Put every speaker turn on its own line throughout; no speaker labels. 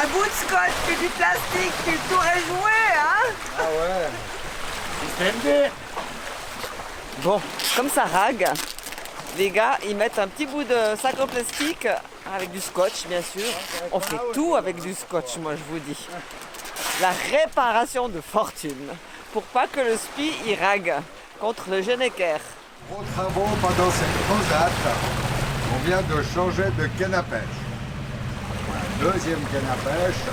un bout de scotch, puis du plastique, puis le tour est joué, hein?
Ah ouais. Système.
Bon, comme ça rague, les gars, ils mettent un petit bout de sac en plastique avec du scotch, bien sûr. On fait tout avec du scotch, moi, je vous dis. La réparation de fortune, pour pas que le spi y rague contre le Genecker.
Gros travaux pendant cette transat. On vient de changer de canne à pêche. Voilà, deuxième canne à pêche.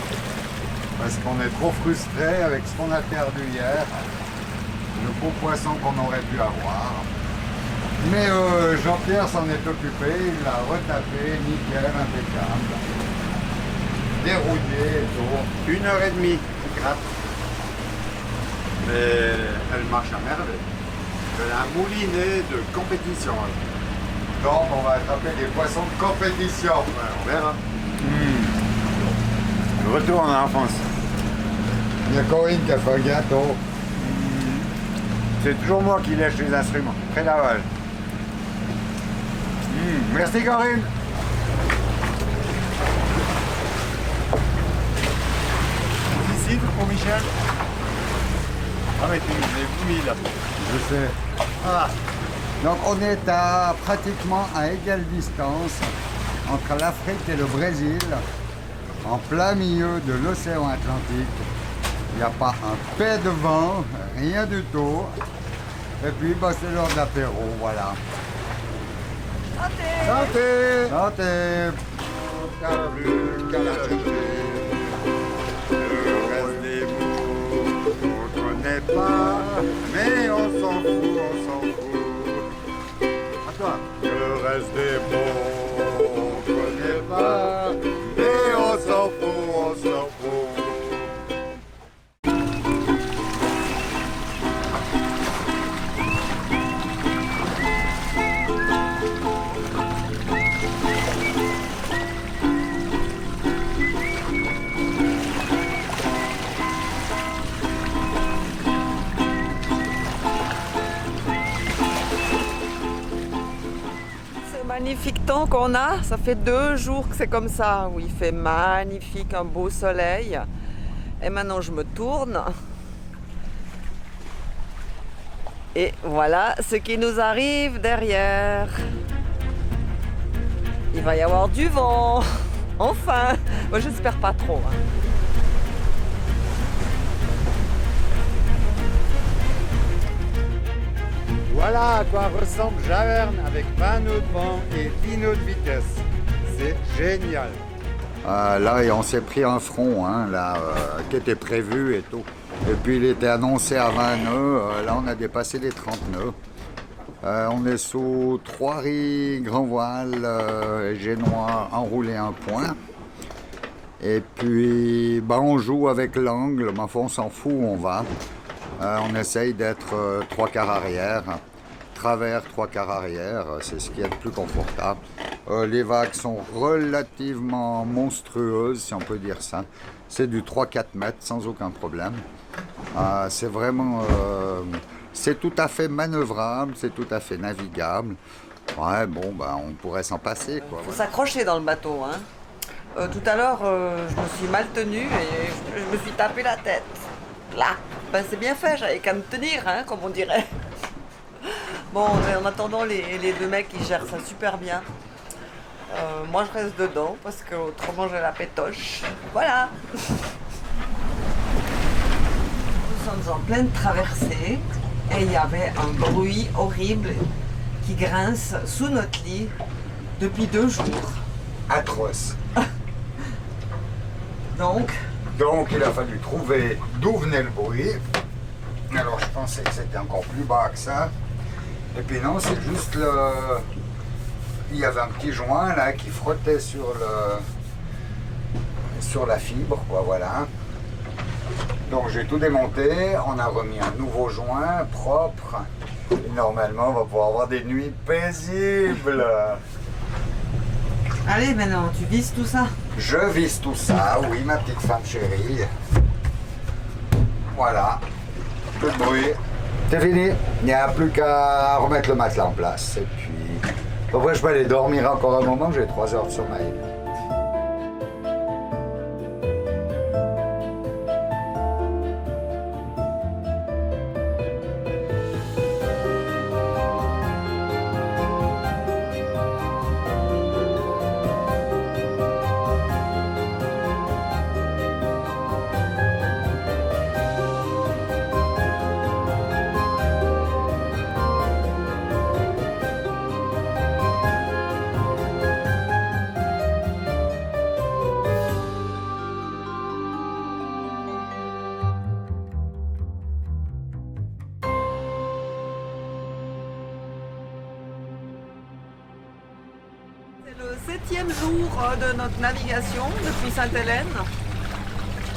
Parce qu'on est trop frustré avec ce qu'on a perdu hier. Le beau poisson qu'on aurait pu avoir. Mais Jean-Pierre s'en est occupé, il l'a retapé, nickel, impeccable. Dérouillé et tout.
1h30, gratte. Mais elle marche à merveille. Elle a un moulinet de compétition.
Donc on va attraper des poissons de compétition.
Ouais, on verra. Le retour en enfance.
Il y a Corinne qui a fait un gâteau.
C'est toujours moi qui lèche les instruments. Très lavage. Merci Corinne. Ici pour Michel. Ah mais tu nous l'as mis là.
Je sais.
Ah.
Donc on est à pratiquement à égale distance entre l'Afrique et le Brésil, en plein milieu de l'océan Atlantique. Il n'y a pas un pet de vent, rien du tout. Et puis bah, c'est l'heure de l'apéro, voilà.
Santé!
Santé! Santé!
T'as plus qu'à la chercher. Le reste des mots qu'on connaît pas, mais on s'en fout, on s'en fout. À toi. Le reste des mots on connaît pas, mais on s'en fout, on s'en fout.
Magnifique temps qu'on a, ça fait 2 jours que c'est comme ça, où il fait magnifique, un beau soleil. Et maintenant je me tourne. Et voilà ce qui nous arrive derrière. Il va y avoir du vent. Enfin, moi j'espère pas trop. Hein.
Voilà à quoi ressemble Javerne avec 20 nœuds de vent et 10 nœuds de vitesse. C'est génial.
Là, on s'est pris un front hein, là, qui était prévu et tout. Et puis il était annoncé à 20 nœuds. Là, on a dépassé les 30 nœuds. On est sous 3 riz grand voile génois enroulé un point. Et puis, bah, on joue avec l'angle. Mais enfin, on s'en fout où on va. On essaye d'être 3 quarts arrière. Travers 3 quarts arrière, c'est ce qui est le plus confortable. Les vagues sont relativement monstrueuses, si on peut dire ça. C'est du 3-4 mètres sans aucun problème. C'est vraiment... c'est tout à fait manœuvrable, c'est tout à fait navigable. Ouais, bon, bah, on pourrait s'en passer, quoi.
Il faut s'accrocher dans le bateau. Hein. Tout à l'heure, je me suis mal tenue et je me suis tapé la tête. Là, ben, c'est bien fait, j'avais qu'à me tenir, hein, comme on dirait. Bon, en attendant, les 2 mecs, ils gèrent ça super bien. Moi, je reste dedans, parce que autrement, j'ai la pétoche. Voilà. Nous sommes en pleine traversée, et il y avait un bruit horrible qui grince sous notre lit depuis 2 jours.
Atroce.
Donc,
il a fallu trouver d'où venait le bruit. Alors je pensais que c'était encore plus bas que ça. Et puis non, c'est juste le... Il y avait un petit joint là qui frottait sur la fibre, quoi, voilà. Donc j'ai tout démonté, on a remis un nouveau joint propre. Et normalement, on va pouvoir avoir des nuits paisibles.
allez, maintenant, tu vises tout ça.
Je vise tout ça, oui, ma petite femme chérie. Voilà, plus de bruit. C'est fini, il n'y a plus qu'à remettre le matelas en place. Et puis, après, je peux aller dormir encore un moment, j'ai 3 heures de sommeil.
7e jour de notre navigation depuis Sainte-Hélène.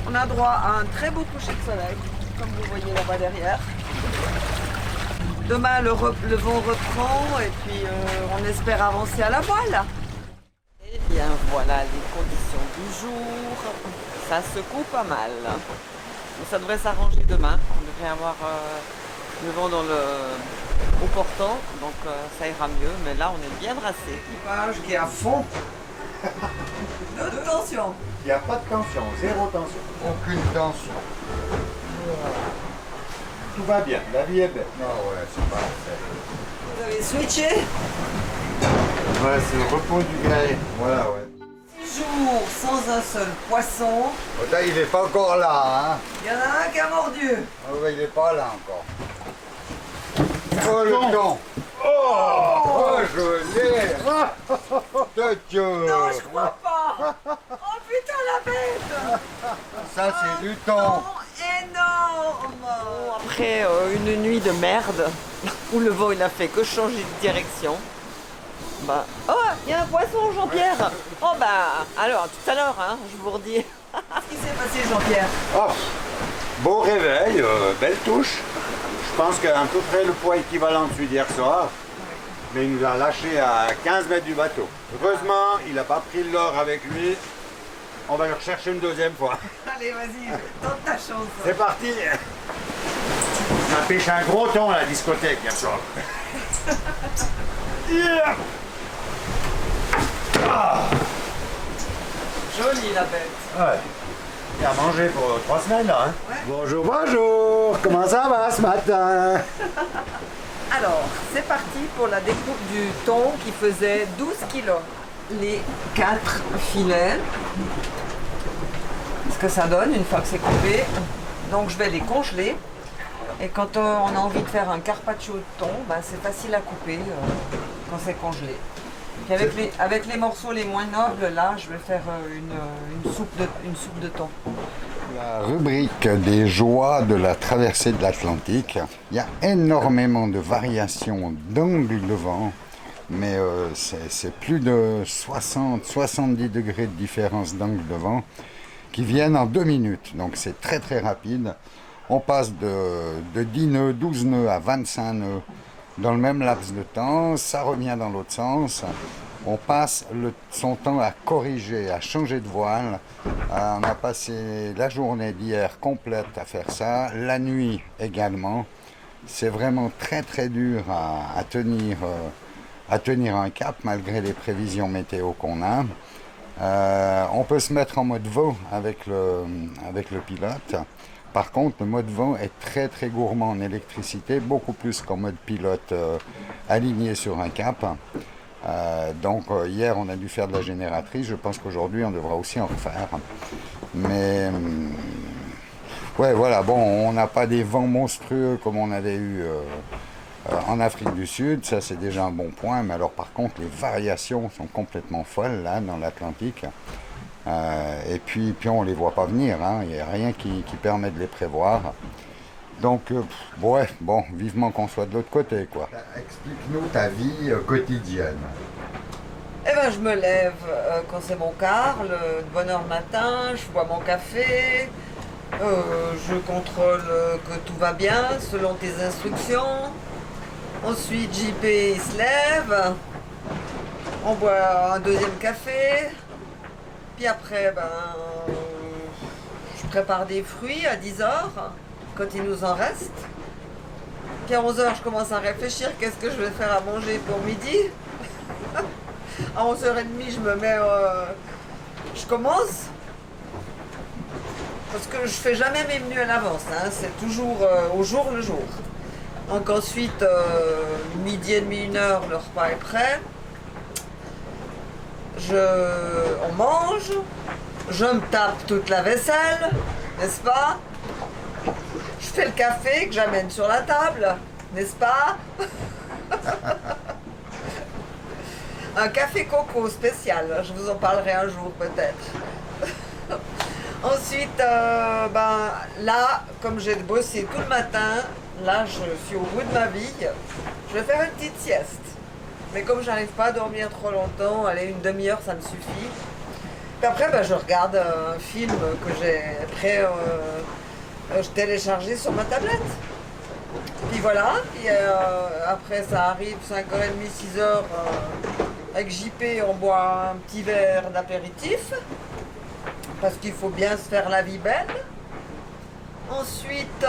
On a droit à un très beau coucher de soleil, comme vous voyez là-bas derrière. Demain, le vent reprend et puis on espère avancer à la voile. Et bien voilà les conditions du jour. Ça secoue pas mal. Ça devrait s'arranger demain. On devrait avoir le vent au portant, donc ça ira mieux. Mais là, on est bien brassé. L'équipage qui est à fond. De tension.
Il n'y a pas de tension, zéro tension. Aucune tension.
Tout va bien, la vie est belle.
Non, ouais, c'est parfait.
Vous avez switché.
Ouais, c'est le repos du guerrier.
Voilà, ouais.
6 jours sans un seul poisson.
Là, il n'est pas encore là, hein.
Il y en a un qui a mordu.
Ah ouais, il n'est pas là encore. Oh, le thon. Oh, je l'ai. De Dieu.
Non, je crois pas. Oh putain, la bête.
Ça, c'est du thon.
Énorme. Après une nuit de merde, où le vent il a fait que changer de direction. Bah, oh, il y a un poisson, Jean-Pierre. Oh bah, alors, tout à l'heure, hein, je vous redis. Qu'est-ce qui s'est passé, Jean-Pierre?
Oh, beau réveil, belle touche. Je pense qu'à peu près le poids équivalent de celui d'hier soir. Mais il nous a lâché à 15 mètres du bateau. Heureusement, il n'a pas pris le leurre avec lui. On va le rechercher une deuxième fois.
Allez, vas-y, tente ta chance.
C'est parti. On a pêché un gros thon à la discothèque hier soir. Yeah.
Jolie, la bête.
Ouais. Il a mangé pour 3 semaines là. Hein.
Ouais.
Bonjour, bonjour. Comment ça va ce matin?
Alors, c'est parti pour la découpe du thon qui faisait 12 kilos. Les 4 filets. Ce que ça donne une fois que c'est coupé. Donc je vais les congeler. Et quand on a envie de faire un carpaccio de thon, ben, c'est facile à couper quand c'est congelé. Puis avec les morceaux les moins nobles, là, je vais faire une soupe de thon.
La rubrique des joies de la traversée de l'Atlantique, il y a énormément de variations d'angle de vent, mais c'est plus de 60-70 degrés de différence d'angle de vent qui viennent en 2 minutes, donc c'est très très rapide. On passe de 10 nœuds, 12 nœuds à 25 nœuds dans le même laps de temps, ça revient dans l'autre sens. On passe son temps à corriger, à changer de voile. On a passé la journée d'hier complète à faire ça, la nuit également. C'est vraiment très très dur à tenir un cap malgré les prévisions météo qu'on a. On peut se mettre en mode veau avec le pilote. Par contre, le mode vent est très très gourmand en électricité, beaucoup plus qu'en mode pilote aligné sur un cap. Donc hier on a dû faire de la génératrice, je pense qu'aujourd'hui on devra aussi en refaire. Mais ouais voilà, bon, on n'a pas des vents monstrueux comme on avait eu en Afrique du Sud, ça c'est déjà un bon point, mais alors par contre les variations sont complètement folles là dans l'Atlantique. Et puis on ne les voit pas venir, hein. Il n'y a rien qui permet de les prévoir. Donc, ouais, bon, vivement qu'on soit de l'autre côté, quoi. Explique-nous ta vie quotidienne.
Eh ben, je me lève quand c'est mon quart, de bonne heure le matin, je bois mon café, je contrôle que tout va bien selon tes instructions. Ensuite, JP il se lève, on boit un deuxième café. Puis après, je prépare des fruits à 10h, quand il nous en reste. Puis à 11h, je commence à réfléchir, qu'est-ce que je vais faire à manger pour midi. À 11h30, je me mets... je commence. Parce que je fais jamais mes menus à l'avance, hein, c'est toujours au jour le jour. Donc ensuite, midi et demi, 1h, le repas est prêt. On mange, je me tape toute la vaisselle, n'est-ce pas? Je fais le café que j'amène sur la table, n'est-ce pas? Un café coco spécial, je vous en parlerai un jour peut-être. Ensuite, là, comme j'ai bossé tout le matin, là je suis au bout de ma vie, je vais faire une petite sieste. Mais comme j'arrive pas à dormir trop longtemps, allez, une demi-heure, ça me suffit. Puis après, je regarde un film que j'ai je téléchargé sur ma tablette. Puis voilà, puis après ça arrive 5h30, 6h, avec JP on boit un petit verre d'apéritif, parce qu'il faut bien se faire la vie belle. Ensuite,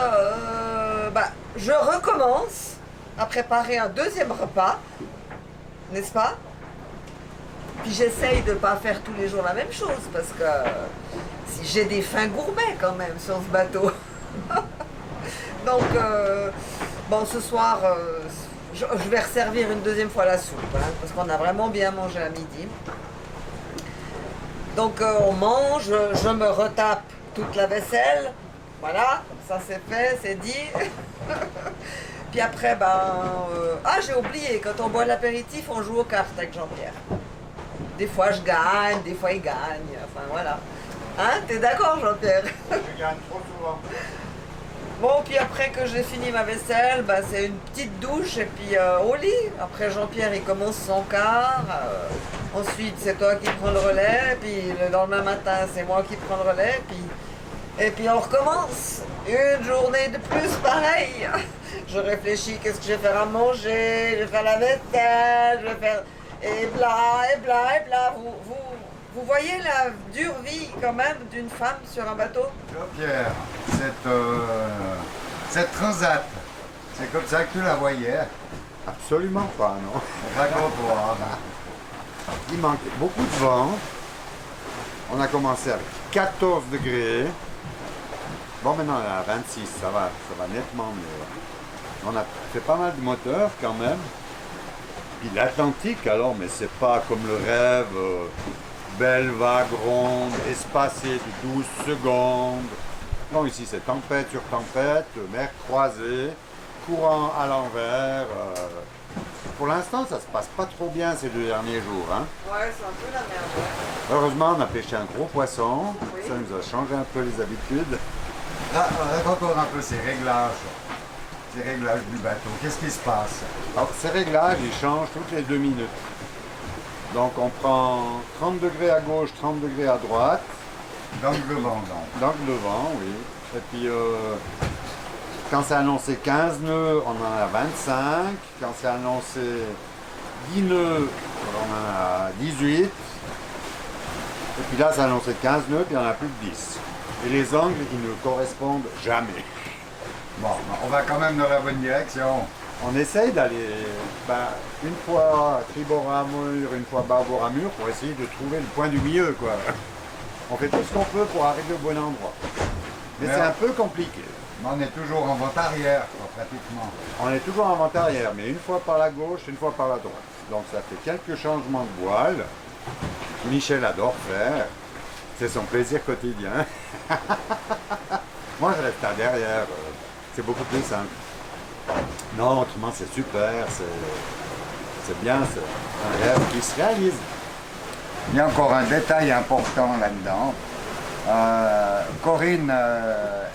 je recommence à préparer un deuxième repas, n'est-ce pas? Puis j'essaye de ne pas faire tous les jours la même chose, parce que si j'ai des fins gourmets quand même sur ce bateau. Donc, ce soir, je vais resservir une deuxième fois la soupe, hein, parce qu'on a vraiment bien mangé à midi. Donc, on mange, je me retape toute la vaisselle. Voilà, ça c'est fait, c'est dit. Puis après, j'ai oublié, quand on boit l'apéritif, on joue aux cartes avec Jean-Pierre. Des fois je gagne, des fois il gagne, enfin voilà. Hein, t'es d'accord Jean-Pierre?
Je gagne trop souvent.
Bon, puis après que j'ai fini ma vaisselle, c'est une petite douche et puis au lit. Après Jean-Pierre, il commence son quart. Ensuite, c'est toi qui prends le relais. Puis le lendemain matin, c'est moi qui prends le relais. Et puis on recommence. Une journée de plus, pareil. Je réfléchis, qu'est-ce que je vais faire à manger? Je vais faire la vaisselle, je vais faire... Et bla, et bla, et bla. Vous voyez la dure vie quand même d'une femme sur un bateau?
Pierre, cette transat, c'est comme ça que tu la voyais?
Absolument pas, non.
On va comprendre.
Il manque beaucoup de vent. On a commencé avec 14 degrés. Bon, maintenant on est à 26, ça va nettement mieux. On a fait pas mal de moteurs quand même. Puis l'Atlantique, alors, mais c'est pas comme le rêve, belle vague ronde, espacée de 12 secondes. Non, ici c'est tempête sur tempête, mer croisée, courant à l'envers. Pour l'instant, ça se passe pas trop bien ces 2 derniers jours. Hein.
Ouais, c'est un peu la merde. Ouais.
Heureusement, on a pêché un gros poisson.
Oui.
Ça nous a changé un peu les habitudes.
Ah, encore un peu ces réglages du bateau. Qu'est-ce qui se passe?
Alors, ces réglages, ils changent toutes les 2 minutes. Donc, on prend 30 degrés à gauche, 30 degrés à droite.
D'angle de vent, donc.
D'angle de vent, oui. Et puis, quand c'est annoncé 15 nœuds, on en a 25. Quand c'est annoncé 10 nœuds, on en a 18. Et puis là, c'est annoncé 15 nœuds, puis il n'y en a plus que 10. Et les angles, ils ne correspondent jamais.
Bon, on va quand même dans la bonne direction.
On essaye d'aller une fois tribord à mur, une fois bâbord à mur, pour essayer de trouver le point du milieu, quoi. On fait tout ce qu'on peut pour arriver au bon endroit. Mais c'est un peu compliqué.
Mais on est toujours en vente arrière, quoi, pratiquement.
On est toujours en vent arrière, mais une fois par la gauche, une fois par la droite. Donc ça fait quelques changements de voile. Michel adore faire. C'est son plaisir quotidien. Moi, je reste à derrière. C'est beaucoup plus simple. Non, autrement, c'est super. C'est bien. C'est un rêve qui se réalise.
Il y a encore un détail important là-dedans. Corinne,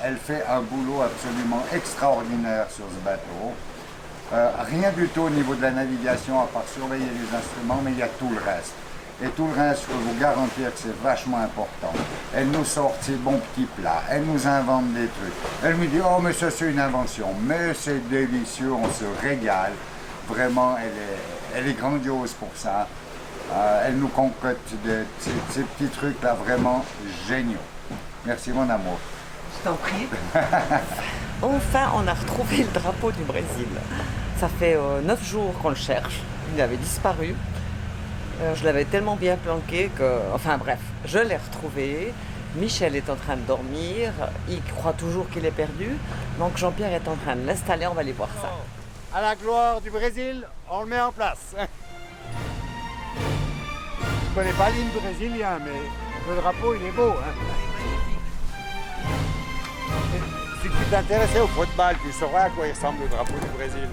elle fait un boulot absolument extraordinaire sur ce bateau. Rien du tout au niveau de la navigation, à part surveiller les instruments, mais il y a tout le reste. Et tout le reste, je peux vous garantir que c'est vachement important. Elle nous sort ses bons petits plats, elle nous invente des trucs. Elle me dit, oh mais ça c'est une invention, mais c'est délicieux, on se régale. Vraiment, elle est grandiose pour ça. Elle nous concocte ces petits trucs là vraiment géniaux. Merci mon amour.
Je t'en prie. Enfin, on a retrouvé le drapeau du Brésil. Ça fait 9 jours qu'on le cherche. Il avait disparu. Je l'avais tellement bien planqué que... Enfin bref, je l'ai retrouvé. Michel est en train de dormir. Il croit toujours qu'il est perdu. Donc Jean-Pierre est en train de l'installer. On va aller voir ça.
À la gloire du Brésil, on le met en place. Je connais pas l'hymne brésilien, mais le drapeau, il est beau. Hein. Si tu t'intéressais au football, tu saurais à quoi il ressemble le drapeau du Brésil.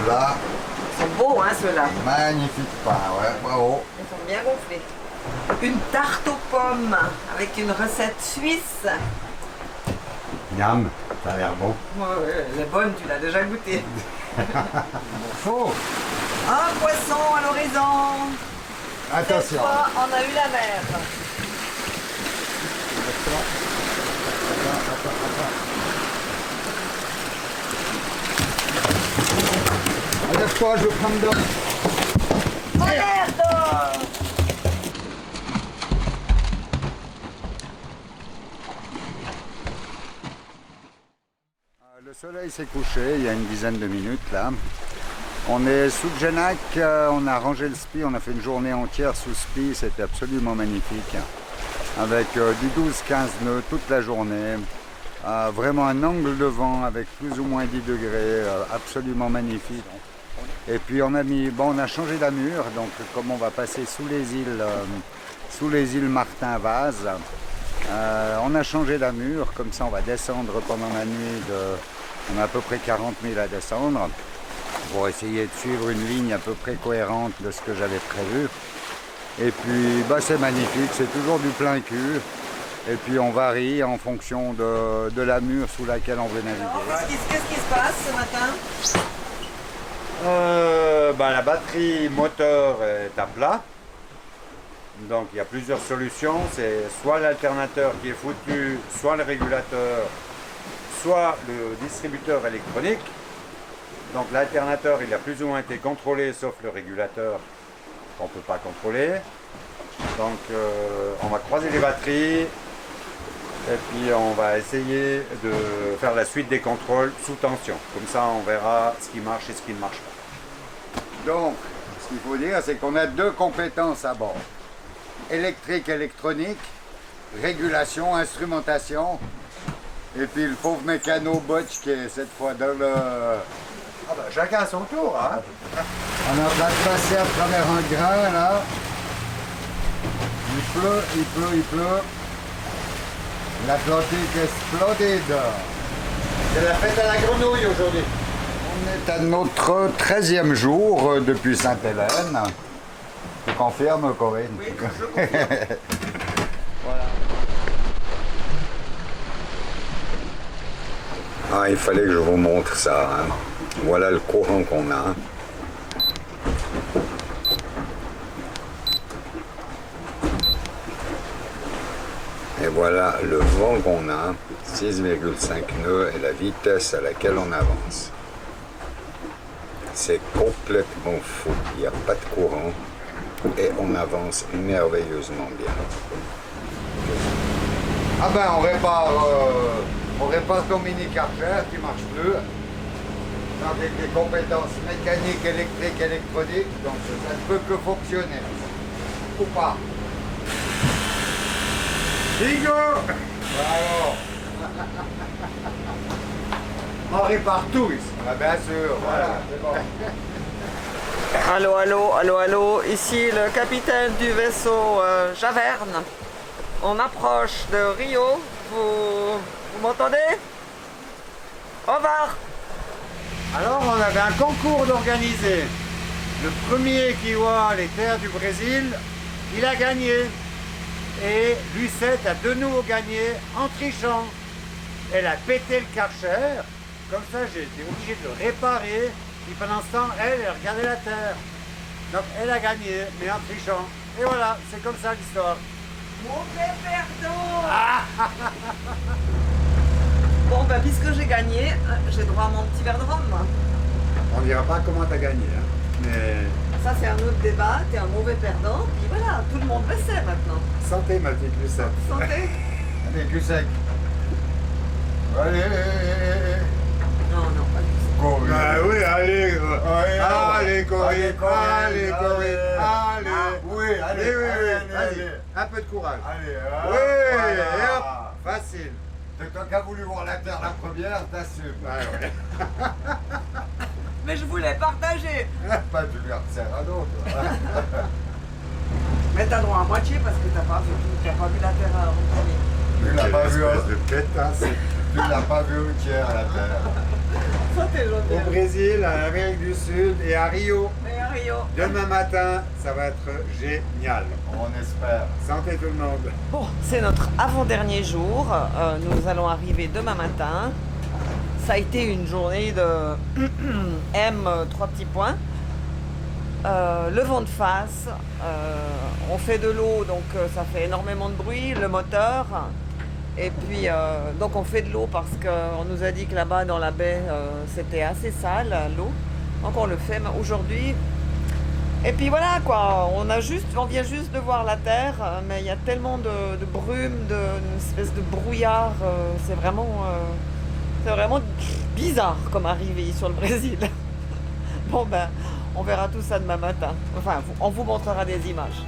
Là,
Ils sont beaux, hein, ceux-là.
magnifique pain, ouais, bravo.
Ils sont bien gonflés. Une tarte aux pommes avec une recette suisse.
Miam, ça a l'air bon.
Ouais, elle est bonne, tu l'as déjà goûté.
Faux.
Un poisson à l'horizon. Cette
Attention.
fois, on a eu la mer.
Lève-toi, je veux prendre d'eau.
Oh merde!
Le soleil s'est couché il y a une dizaine de minutes là. On est sous Genac, on a rangé le spi, on a fait une journée entière sous spi, c'était absolument magnifique. Avec du 12-15 nœuds toute la journée. Vraiment un angle de vent avec plus ou moins 10 degrés, absolument magnifique. Et puis on a changé d'amure, donc comme on va passer sous les îles Martin-Vaz, on a changé d'amure, comme ça on va descendre pendant la nuit, on a à peu près 40 000 à descendre, pour essayer de suivre une ligne à peu près cohérente de ce que j'avais prévu. Et puis c'est magnifique, c'est toujours du plein cul. Et puis on varie en fonction de la mure sous laquelle on veut naviguer.
Qu'est-ce qui se passe ce matin?
La batterie moteur est à plat. Donc il y a plusieurs solutions. C'est soit l'alternateur qui est foutu, soit le régulateur, soit le distributeur électronique. Donc l'alternateur il a plus ou moins été contrôlé sauf le régulateur qu'on ne peut pas contrôler. Donc on va croiser les batteries. Et puis on va essayer de faire la suite des contrôles sous tension. Comme ça on verra ce qui marche et ce qui ne marche pas.
Donc, ce qu'il faut dire, c'est qu'on a deux compétences à bord. Électrique, électronique, régulation, instrumentation. Et puis le pauvre mécano Botch qui est cette fois dans le...
Chacun à son tour, hein.
On est en train de passer à travers un grain là. Il pleut, il pleut, il pleut. L'Atlantique est splendide.
C'est la fête à la grenouille aujourd'hui.
On est à notre 13e jour depuis Sainte-Hélène. Tu confirmes, Corinne?
Oui, je confirme.
Il fallait que je vous montre ça. Hein. Voilà le courant qu'on a. Et voilà le vent qu'on a, 6,5 nœuds et la vitesse à laquelle on avance. C'est complètement fou, il n'y a pas de courant et on avance merveilleusement bien. On répare ton mini Karcher qui ne marche plus. Avec des compétences mécaniques, électriques, électroniques, donc ça ne peut que fonctionner. Ou pas.
Bingo!
Bravo.
On répare tout ici.
Bien sûr, voilà, c'est bon.
Allô, allô, allô, allô. Ici le capitaine du vaisseau Javerne. On approche de Rio. Vous m'entendez? Au revoir.
Alors on avait un concours d'organiser. Le premier qui voit les terres du Brésil, il a gagné. Et Lucette a de nouveau gagné en trichant. Elle a pété le Karcher. Comme ça, j'ai été obligé de le réparer. Et pendant ce temps, elle regardait la terre. Donc elle a gagné, mais en trichant. Et voilà, c'est comme ça l'histoire.
Mauvais perdant. Bon, puisque j'ai gagné, j'ai droit à mon petit verre de rhum.
On ne dira pas comment tu as gagné. Hein. Mais...
Ça, c'est un autre débat. T'es un mauvais perdant. Puis voilà, tout le monde le sait maintenant.
Santé, ma petite Lucette.
Santé.
Allez, cul sec. Allez.
Non, non, pas du tout.
Corinne.
Oui, allez. Allez, Corinne.
Allez,
Corinne. Allez.
Oui, allez,
Oui. Vas-y,
allez.
un peu de courage.
Allez,
Oui,
voilà.
et hop, facile.
C'est toi qui as voulu voir la terre la première, t'assumes.
Ouais.
Mais je voulais partager.
Pas tu lui resserres un autre.
Mais t'as droit à moitié parce que t'as pas vu la terre en premier.
Tu l'as pas vu,
Espèce de pétasse.
tu l'as pas vu au tiers la terre.
Ça, t'es
au
gentil.
Brésil, en Amérique du Sud et à Rio.
Et à Rio.
Demain matin, ça va être génial.
On espère.
Santé tout le monde.
Bon, c'est notre avant-dernier jour. Nous allons arriver demain matin. Ça a été une journée de M, 3 petits points. Le vent de face. On fait de l'eau, donc ça fait énormément de bruit. Le moteur. Et puis, donc on fait de l'eau parce qu'on nous a dit que là-bas, dans la baie, c'était assez sale, l'eau. Donc on le fait aujourd'hui. Et puis voilà quoi, on vient juste de voir la terre, mais il y a tellement de brume, d'une espèce de brouillard, c'est vraiment bizarre comme arrivée sur le Brésil. Bon ben, on verra tout ça demain matin. Enfin, on vous montrera des images.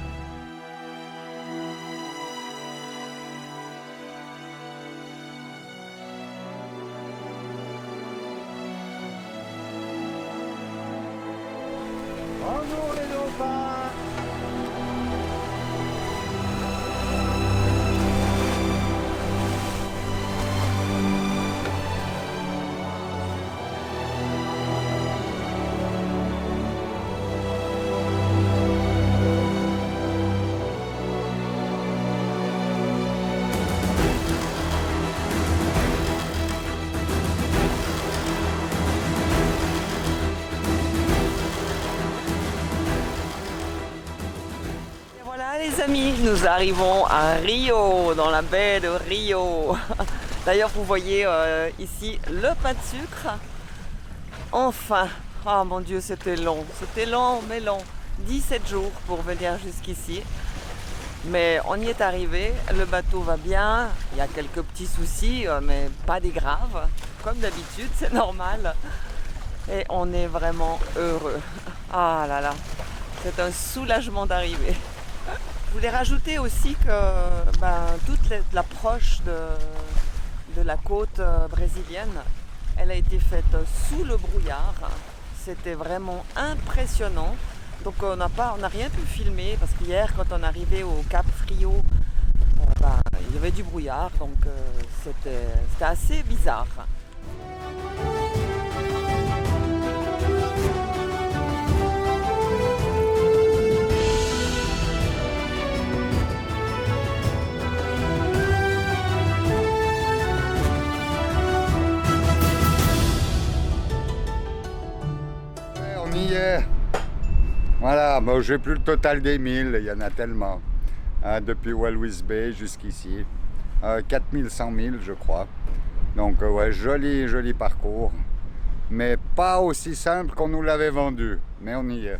Bonjour les dauphins.
Et voilà les amis, nous arrivons à Rio, dans la baie de Rio. D'ailleurs vous voyez ici le pain de sucre. Enfin, oh mon Dieu c'était long mais long. 17 jours pour venir jusqu'ici. Mais on y est arrivé, le bateau va bien, il y a quelques petits soucis, mais pas des graves. Comme d'habitude, c'est normal. Et on est vraiment heureux. Ah là là, c'est un soulagement d'arriver. Je voulais rajouter aussi que toute l'approche de la côte brésilienne, elle a été faite sous le brouillard. C'était vraiment impressionnant. Donc on n'a rien pu filmer parce qu'hier quand on arrivait au Cap Frio, il y avait du brouillard, donc c'était assez bizarre.
On y est. Voilà, bon, j'ai plus le total des 1000, il y en a tellement. Depuis Walvis Bay jusqu'ici. 4100 000 je crois. Donc ouais, joli parcours. Mais pas aussi simple qu'on nous l'avait vendu. Mais on y est.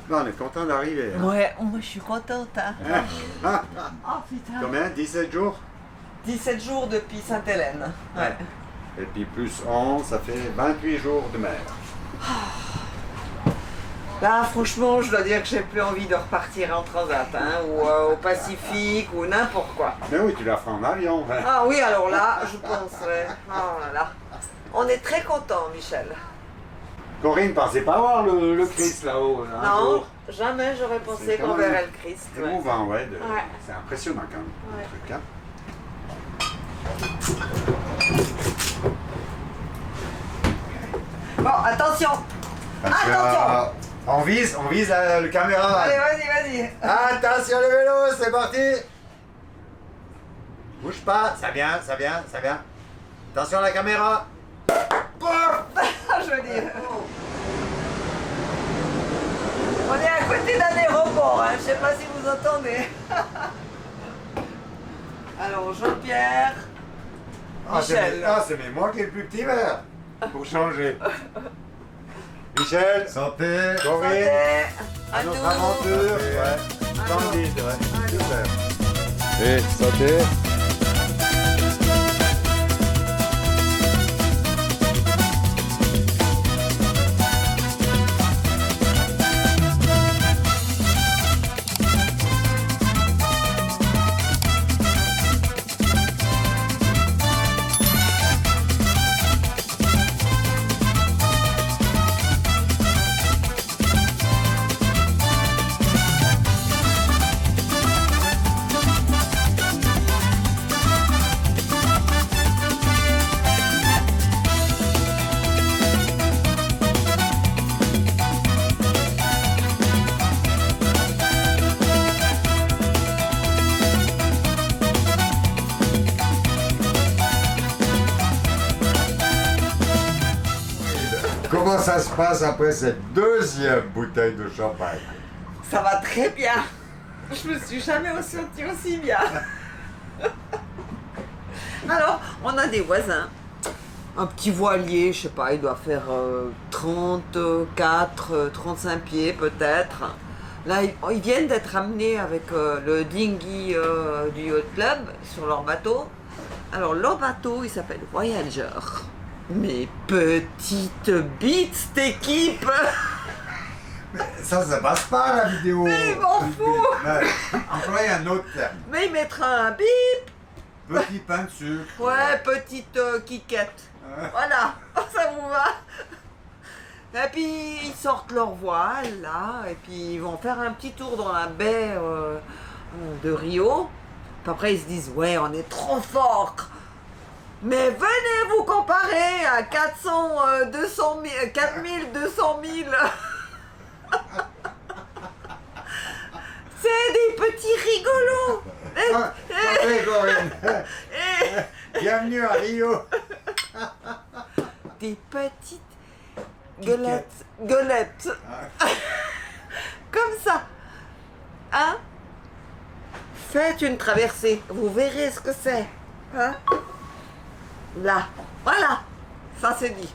Non, on est content d'arriver. Hein.
Ouais, moi je suis contente. Hein. Oh putain.
Combien? 17 jours?
17 jours depuis Sainte-Hélène. Ouais.
Et puis plus 11, ça fait 28 jours de mer.
Là, franchement, je dois dire que j'ai plus envie de repartir en transat, hein, ou au Pacifique, ou n'importe quoi.
Mais oui, tu la feras en avion. Hein.
Ah oui, alors là, je pense, ouais. Oh là là. On est très contents, Michel.
Corinne, pensez pas voir le Christ là-haut. Là, un
Non,
jour.
jamais j'aurais pensé
C'est
qu'on
quand même
verrait le Christ. Ouais.
Émouvant, ouais.
Ouais.
C'est impressionnant quand même.
Ouais.
Le truc, hein.
Bon, attention. Attention.
On vise le caméra.
Allez, vas-y.
Attention le vélo, c'est parti. Bouge pas, ça vient. Attention à la caméra.
Je veux dire. On est à côté d'un aéroport, hein. Je sais pas si vous entendez. Alors, Jean-Pierre, Michel.
C'est mais moi qui est le plus petit vert. Pour changer. Michel.
Santé.
Corinne.
Santé.
À notre aventure. Ouais. Splendide, ouais. Super.
Et santé. Comment ça se passe après cette deuxième bouteille de champagne?
Ça va très bien. Je me suis jamais sentie aussi bien. Alors, on a des voisins. Un petit voilier, je sais pas, il doit faire 34, 35 pieds peut-être. Là, ils viennent d'être amenés avec le dinghy du yacht club sur leur bateau. Alors, leur bateau, il s'appelle Voyager. Mais petite bite, cette équipe!
Ça passe pas la vidéo.
Mais il m'en fout.
Employez un autre terme.
Mais il mettra un bip!
Petit pain de sucre.
Ouais, petite quiquette. Voilà, ça vous va? Et puis ils sortent leur voile là, et puis ils vont faire un petit tour dans la baie de Rio. Puis après ils se disent ouais, on est trop fort. Mais venez vous comparer à 4200 000, 4200 000. C'est des petits rigolos.
Santé, Corinne. Bienvenue à Rio.
Des petites gueulettes. Comme ça. Hein? Faites une traversée. Vous verrez ce que c'est. Hein? Là. Voilà. Ça c'est dit.